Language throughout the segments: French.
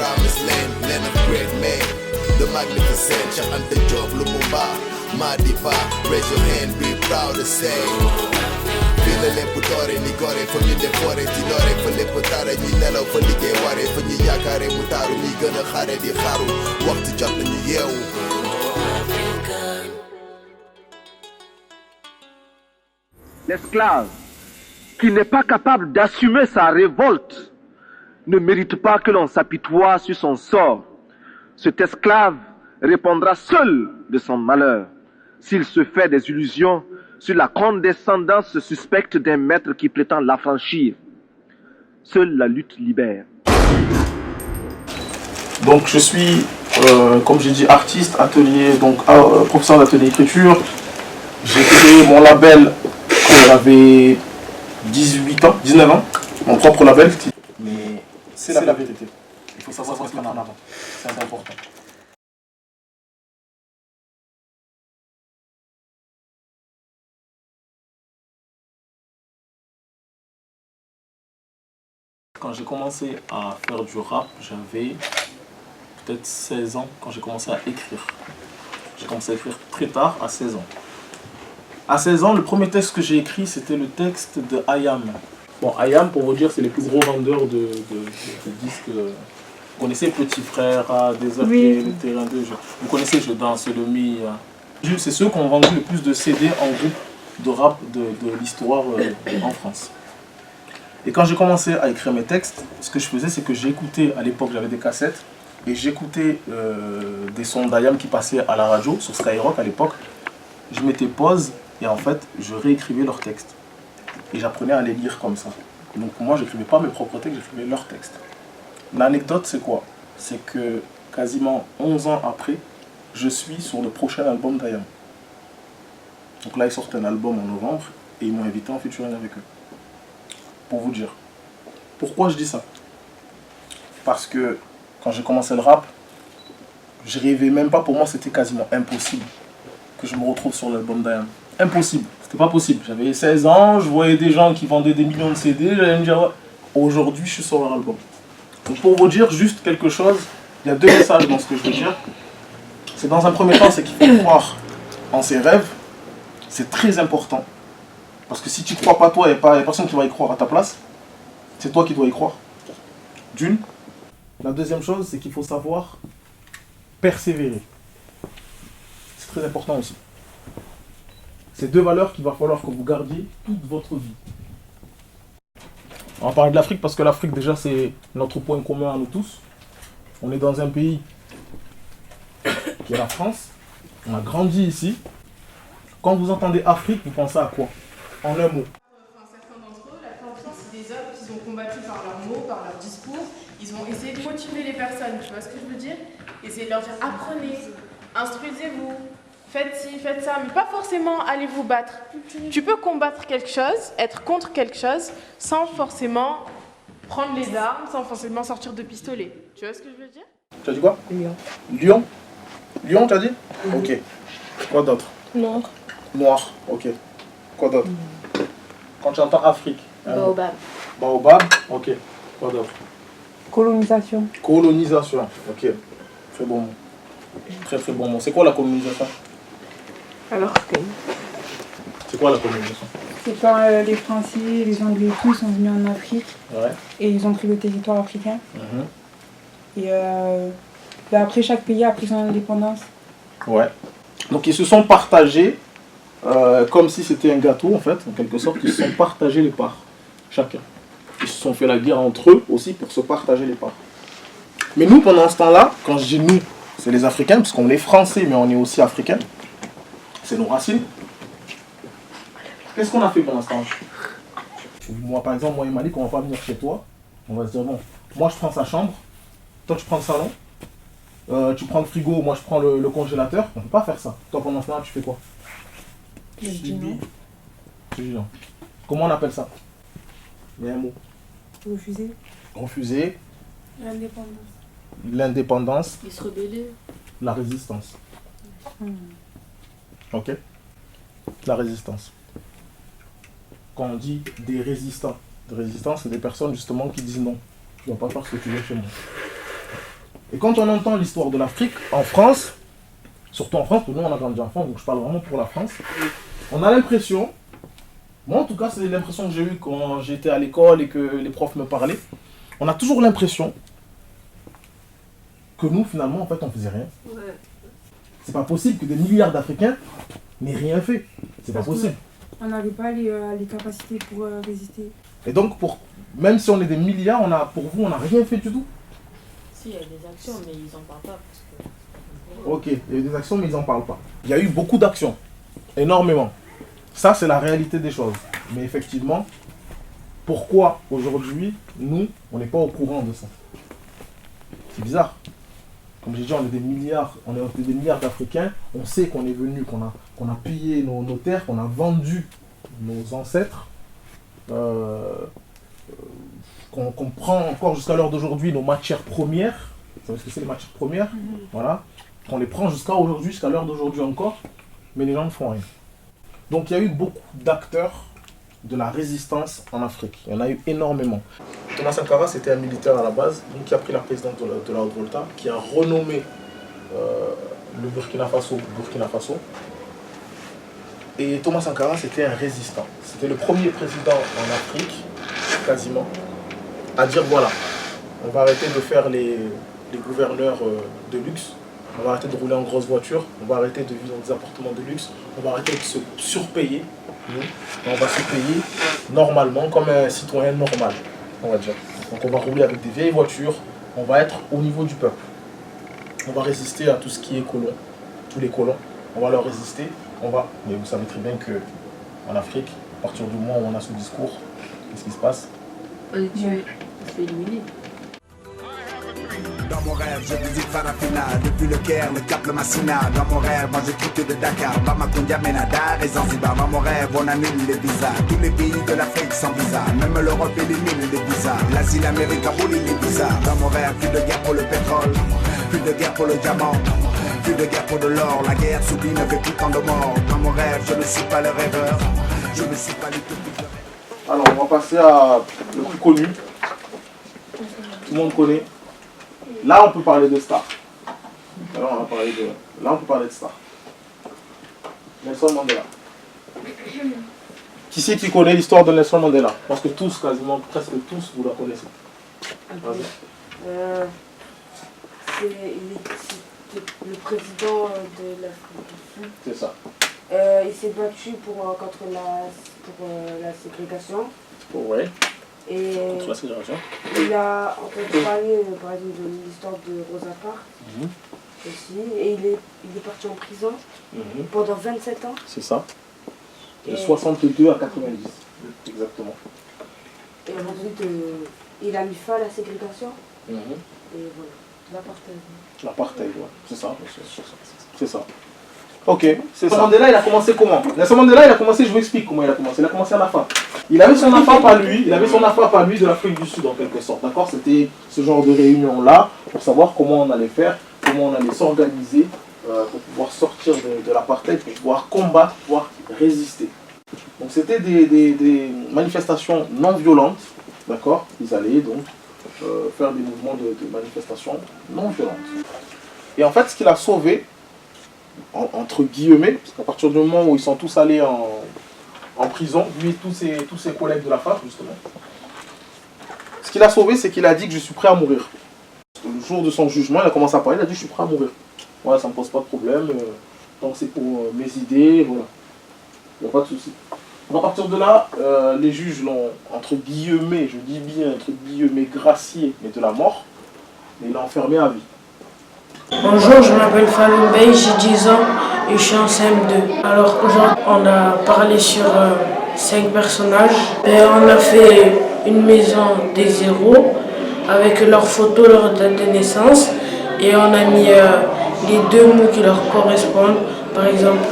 promised land, land of great men. The magnificent, Cheikh Anta Diop, Lumumba, Madiba. Raise your hand, be proud to say. Fii la lépp doore ni gore fa ñu defoore ci doore fa lépp tara ñi nelaw fa liggéey ware fa ñu yaakaare mu taaru ñi gën a xare di xaaru waxtu jot nañu yeewu. L'esclave qui n'est pas capable d'assumer sa révolte ne mérite pas que l'on s'apitoie sur son sort. Cet esclave répondra seul de son malheur s'il se fait des illusions sur la condescendance suspecte d'un maître qui prétend l'affranchir. Seule la lutte libère. Donc je suis, comme j'ai dit, artiste, atelier, donc professeur d'atelier écriture. J'ai créé mon label quand j'avais 18 ans, 19 ans, mon propre label. Mais c'est la vérité. Il faut savoir ce qu'on a en avant. C'est important. Quand j'ai commencé à faire du rap, j'avais peut-être 16 ans quand j'ai commencé à écrire. J'ai commencé à écrire très tard, à 16 ans. À 16 ans, le premier texte que j'ai écrit, c'était le texte de IAM. Bon, IAM, pour vous dire, c'est les plus gros vendeurs de disques. Vous connaissez Petit Frère, Des oui. Le Terrain de jeu. Vous connaissez Je danse, le Mi. C'est ceux qui ont vendu le plus de CD en groupe de rap de l'histoire en France. Et quand j'ai commencé à écrire mes textes, ce que je faisais, c'est que j'écoutais, à l'époque j'avais des cassettes, et j'écoutais des sons d'IAM qui passaient à la radio, sur Skyrock à l'époque. Je mettais pause, et en fait, je réécrivais leurs textes. Et j'apprenais à les lire comme ça. Donc moi, je n'écrivais pas mes propres textes, j'écrivais leurs textes. L'anecdote, c'est quoi? C'est que quasiment 11 ans après, je suis sur le prochain album d'IAM. Donc là, ils sortent un album en novembre, et ils m'ont invité en featuring avec eux. Pour vous dire. Pourquoi je dis ça? Parce que quand j'ai commencé le rap, je rêvais même pas, pour moi c'était quasiment impossible que je me retrouve sur l'album d'IAM. Impossible, c'était pas possible. J'avais 16 ans, je voyais des gens qui vendaient des millions de CD, j'allais me dire, ouais, aujourd'hui je suis sur leur album. Donc pour vous dire juste quelque chose, il y a deux messages dans ce que je veux dire. C'est dans un premier temps, c'est qu'il faut croire en ses rêves, c'est très important. Parce que si tu ne crois pas toi, il n'y a personne qui va y croire à ta place. C'est toi qui dois y croire. D'une. La deuxième chose, c'est qu'il faut savoir persévérer. C'est très important aussi. C'est deux valeurs qu'il va falloir que vous gardiez toute votre vie. On va parler de l'Afrique parce que l'Afrique, déjà, c'est notre point commun à nous tous. On est dans un pays qui est la France. On a grandi ici. Quand vous entendez Afrique, vous pensez à quoi? En un mot. Certains d'entre eux, la plupart, c'est des hommes qui ont combattu par leurs mots, par leur discours. Ils ont essayé de motiver les personnes, tu vois ce que je veux dire? Essayer de leur dire apprenez, instruisez-vous, faites ci, faites ça, mais pas forcément allez vous battre. Tu peux combattre quelque chose, être contre quelque chose, sans forcément prendre les armes, sans forcément sortir de pistolet. Tu vois ce que je veux dire? Tu as dit quoi? Lion. Lion? Lion, tu as dit? Ok. Quoi d'autre? Noir. Noir, ok. Quoi d'autre? Quand tu entends Afrique. Baobab. Baobab, ok. Quoi d'autre? Colonisation. Colonisation, ok. Très bon mot. Très très bon mot. C'est quoi la colonisation? Alors que C'est quoi la colonisation? c'est quand les Français, les Anglais et tout sont venus en Afrique Ouais. et ils ont pris le territoire africain. Mhm. Et après, chaque pays a pris son indépendance. Ouais. Donc ils se sont partagés, comme si c'était un gâteau en fait, en quelque sorte, ils se sont partagés les parts, chacun. Ils se sont fait la guerre entre eux aussi pour se partager les parts. Mais nous, pendant ce temps-là, quand je dis nous, c'est les Africains, parce qu'on est Français, mais on est aussi Africains. C'est nos racines. Qu'est-ce qu'on a fait pendant ce temps? Moi, par exemple, moi et Malik, on va pas venir chez toi. On va se dire, bon, moi je prends sa chambre, toi tu prends le salon, tu prends le frigo, moi je prends le congélateur. On ne peut pas faire ça. Toi, pendant ce temps-là, tu fais quoi? Je dis non. Tu dis non. Comment on appelle ça? Il y a un mot. Refuser. Refuser. L'indépendance. L'indépendance. Ils se rebellaient. La résistance. Ok? La résistance. Quand on dit des résistants, c'est des personnes justement qui disent non. Tu ne vas pas faire ce que tu veux chez moi. Et quand on entend l'histoire de l'Afrique, en France, surtout en France, nous on a grandi en France, donc je parle vraiment pour la France, on a l'impression, moi en tout cas c'est l'impression que j'ai eue quand j'étais à l'école et que les profs me parlaient, on a toujours l'impression que nous finalement en fait on faisait rien. Ouais. C'est pas possible que des milliards d'Africains n'aient rien fait. C'est pas possible. On n'avait pas les capacités pour résister. Et donc même si on est des milliards, pour vous on n'a rien fait du tout. Si, il y a des actions, mais ils en parlent pas parce que... Ok, il y a eu des actions, mais ils n'en parlent pas. Il y a eu beaucoup d'actions, énormément. Ça, c'est la réalité des choses. Mais effectivement, pourquoi aujourd'hui, nous, on n'est pas au courant de ça? C'est bizarre. Comme j'ai dit, on est des milliards d'Africains. On sait qu'on est venu, qu'on a pillé nos terres, qu'on a vendu nos ancêtres. Qu'on prend encore jusqu'à l'heure d'aujourd'hui nos matières premières, vous savez ce que c'est les matières premières, voilà, qu'on les prend jusqu'à aujourd'hui, jusqu'à l'heure d'aujourd'hui encore, mais les gens ne font rien. Donc il y a eu beaucoup d'acteurs de la résistance en Afrique, il y en a eu énormément. Thomas Sankara, c'était un militaire à la base, donc qui a pris la présidence de la Haute-Volta, qui a renommé le Burkina Faso. Et Thomas Sankara, c'était un résistant. C'était le premier président en Afrique, quasiment, à dire voilà, on va arrêter de faire les gouverneurs de luxe, on va arrêter de rouler en grosse voiture, on va arrêter de vivre dans des appartements de luxe, on va arrêter de se surpayer, on va se payer normalement comme un citoyen normal, on va dire. Donc on va rouler avec des vieilles voitures, on va être au niveau du peuple. On va résister à tout ce qui est colon, tous les colons, on va leur résister, mais vous savez très bien qu'en Afrique, à partir du moment où on a ce discours, qu'est-ce qui se passe? On est tué, on se fait éliminer. Dans mon rêve, je visite Farafina, depuis le Caire, le Cap, le Massina. Dans mon rêve, moi je quitte de Dakar, Bamako, Menada et Zanzibar. Dans mon rêve, on annule les visas. Tous les pays de l'Afrique sans visa, même l'Europe élimine les visas. L'Asie, l'Amérique abolit les visas. Dans mon rêve, plus de guerre pour le pétrole, plus de guerre pour le diamant, plus de guerre pour de l'or. La guerre s'oublie, ne fait plus tant de morts. Dans mon rêve, je ne suis pas le rêveur, je ne suis pas l'utopie. Alors, on va passer à le plus connu. Tout le monde connaît. Là, on peut parler de star. Là, on peut parler de star. Nelson Mandela. Qui c'est qui connaît l'histoire de Nelson Mandela? Parce que tous, quasiment, presque tous, vous la connaissez. C'est le président de l'Afrique du Sud. C'est ça. Il s'est battu contre la ségrégation. Ouais. Et Contre la ségrégation. il a entendu parler par exemple de l'histoire de Rosa Parks aussi. Et il est parti en prison pendant 27 ans. C'est ça. De 62 à 90. Exactement. Et ensuite, il a mis fin à la ségrégation. Et voilà, l'apartheid. L'apartheid, ouais. C'est ça. C'est ça. Ok, Nelson Mandela, il a commencé comment? Nelson Mandela, il a commencé, je vous explique comment il a commencé. Il a commencé à la fin. Il avait son AFAP à lui, de l'Afrique du Sud en quelque sorte, d'accord? C'était ce genre de réunion-là pour savoir comment on allait faire, comment on allait s'organiser pour pouvoir sortir de l'apartheid, pour pouvoir combattre, pour pouvoir résister. Donc c'était des manifestations non violentes, d'accord? Ils allaient donc faire des mouvements de manifestations non violentes. Et en fait, ce qu'il a sauvé, entre guillemets, parce qu'à partir du moment où ils sont tous allés en prison, lui et tous ses collègues de la FAF, justement, ce qu'il a sauvé, c'est qu'il a dit que je suis prêt à mourir. Le jour de son jugement, il a commencé à parler, il a dit je suis prêt à mourir. Voilà, ça ne me pose pas de problème, donc c'est pour mes idées, voilà. Il n'y a pas de souci. Donc à partir de là, les juges l'ont, entre guillemets, je dis bien, entre guillemets, gracié, mais de la mort, et il l'a enfermé à vie. Bonjour, je m'appelle Fallou Bey, j'ai 10 ans et je suis en CM2. Alors aujourd'hui, on a parlé sur 5 personnages. Et on a fait une maison des héros avec leurs photos, leur date de naissance. Et on a mis les 2 mots qui leur correspondent. Par exemple,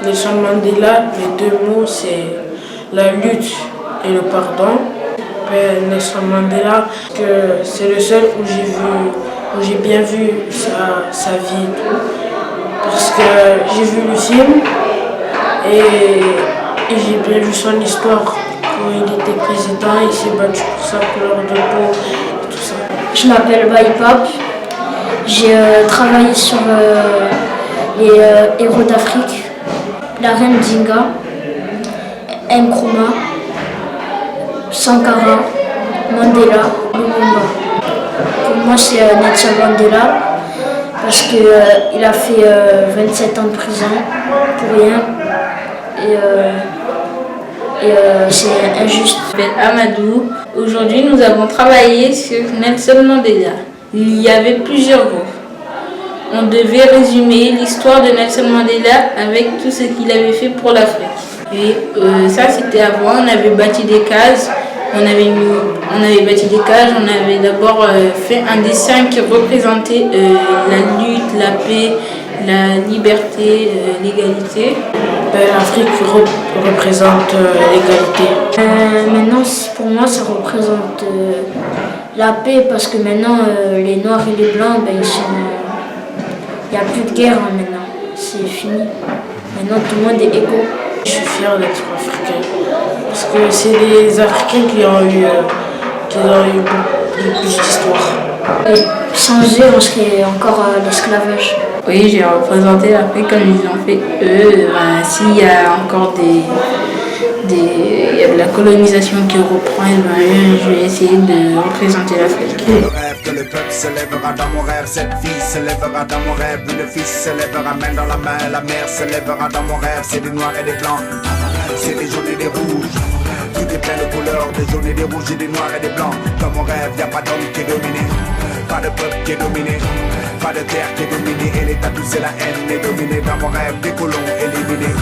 Nelson Mandela, les 2 mots c'est la lutte et le pardon. Nelson Mandela, que c'est le seul où j'ai bien vu sa vie et tout. Parce que j'ai vu le film et j'ai bien vu son histoire. Quand il était président, il s'est battu pour sa couleur de peau et tout ça. Je m'appelle Baipap J'ai travaillé sur les héros d'Afrique, la reine Dinga, Nkrumah, Sankara, Mandela, Lumumba. Pour moi, c'est Nelson Mandela parce qu'il a fait 27 ans de prison pour rien et c'est injuste. Je m'appelle Amadou. Aujourd'hui, nous avons travaillé sur Nelson Mandela. Il y avait plusieurs groupes. On devait résumer l'histoire de Nelson Mandela avec tout ce qu'il avait fait pour l'Afrique. Et ça, c'était avant, on avait bâti des cases. On avait bâti des cages, on avait d'abord fait un dessin qui représentait la lutte, la paix, la liberté, l'égalité. L'Afrique représente l'égalité. Maintenant, pour moi, ça représente la paix parce que maintenant, les Noirs et les Blancs, il n'y a plus de guerre maintenant. C'est fini. Maintenant, tout le monde est égaux. Je suis fière d'être africain parce que c'est les Africains qui ont eu le plus d'histoire. Sans eux, on serait encore à l'esclavage. Oui, j'ai représenté l'Afrique comme ils ont fait eux. S'il y a encore il y a de la colonisation qui reprend, je vais essayer de représenter l'Afrique. Le rêve que le peuple se lèvera dans mon rêve, cette fille se lèvera dans mon rêve, le fils se lèvera main dans la main, la mère se lèvera dans mon rêve, c'est des noirs et des blancs, c'est des jaunes et des rouges, tout est plein de couleurs, des jaunes et des rouges et des noirs et des blancs. Dans mon rêve, y a pas d'homme qui est dominé, pas de peuple qui est dominé, pas de terre qui est dominée, et l'état tout c'est la haine est dominée. Dans mon rêve, des colons éliminés,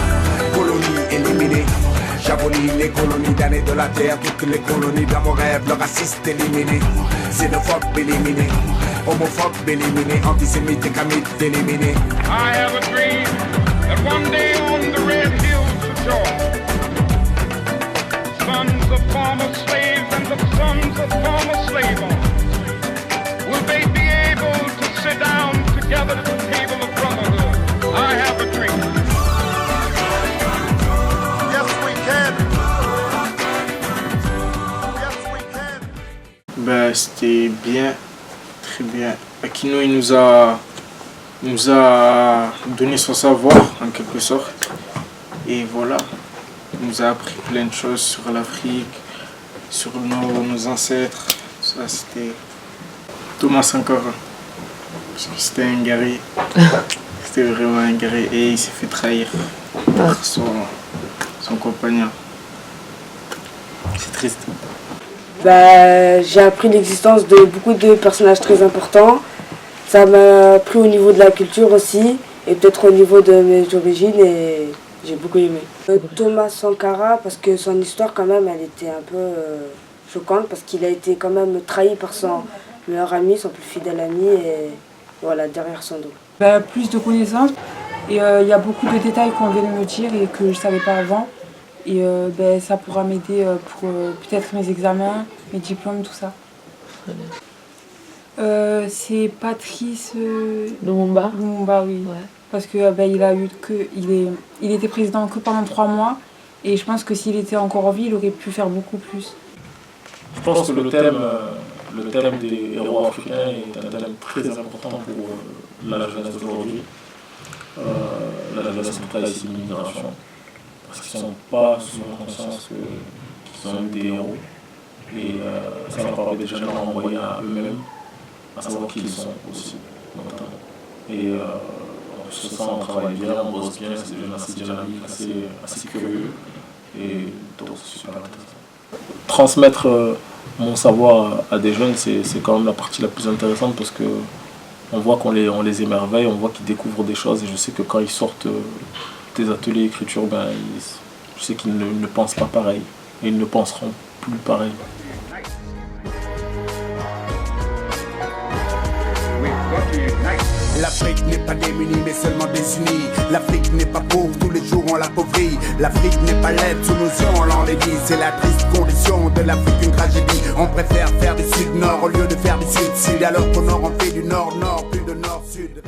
colonies éliminées. J'abolis les colonies damnées de la terre, toutes les colonies dans mon rêve, le raciste éliminé, xénophobe éliminé, homophobe éliminé, antisémite et camite éliminé. I have a dream that one day on the red hills of Georgia, sons of former slaves and the sons of former slave owners, will they be able to sit down together at the table of brotherhood? I have a dream. C'était bien, très bien. Aquino, il nous a donné son savoir en quelque sorte. Et voilà, il nous a appris plein de choses sur l'Afrique, sur nos ancêtres. Ça, c'était Thomas Sankara. Parce que c'était un guerrier. C'était vraiment un guerrier. Et il s'est fait trahir par son compagnon. C'est triste. J'ai appris l'existence de beaucoup de personnages très importants. Ça m'a appris au niveau de la culture aussi, et peut-être au niveau de mes origines, et j'ai beaucoup aimé. Thomas Sankara, parce que son histoire quand même, elle était un peu choquante, parce qu'il a été quand même trahi par son meilleur ami, son plus fidèle ami, et voilà, derrière son dos. Plus de connaissances, et il y a beaucoup de détails qu'on vient de me dire et que je ne savais pas avant. Et ça pourra m'aider pour peut-être mes examens, mes diplômes, tout ça. C'est Patrice Lumumba. Lumumba, oui. Ouais. Parce que il était président que pendant 3 mois. Et je pense que s'il était encore en vie, il aurait pu faire beaucoup plus. Je pense que le thème des héros africains est un thème très important pour la jeunesse d'aujourd'hui. La jeunesse ici de l'immigration. Parce qu'ils ne sont pas souvent conscients qu'ils ont eu des héros. Et ça va permettre déjà de leur envoyer à eux-mêmes, à savoir qui ils sont aussi. Et en plus de ça, on travaille bien, on bosse bien, c'est des jeunes assez dynamiques, assez curieux. Et donc c'est super intéressant. Transmettre mon savoir à des jeunes, c'est quand même la partie la plus intéressante parce que on voit qu'on les émerveille, on voit qu'ils découvrent des choses. Et je sais que quand ils sortent des ateliers d'écriture, je sais qu'ils ne pensent pas pareil et ils ne penseront plus pareil. L'Afrique n'est pas démunie mais seulement désunie. L'Afrique n'est pas pauvre, tous les jours on l'appauvrit. L'Afrique n'est pas laide, sous nos yeux on l'enlaidit. C'est la triste condition de l'Afrique, une tragédie. On préfère faire du sud-nord au lieu de faire du sud-sud. Alors qu'au nord on fait du nord-nord, plus de nord-sud.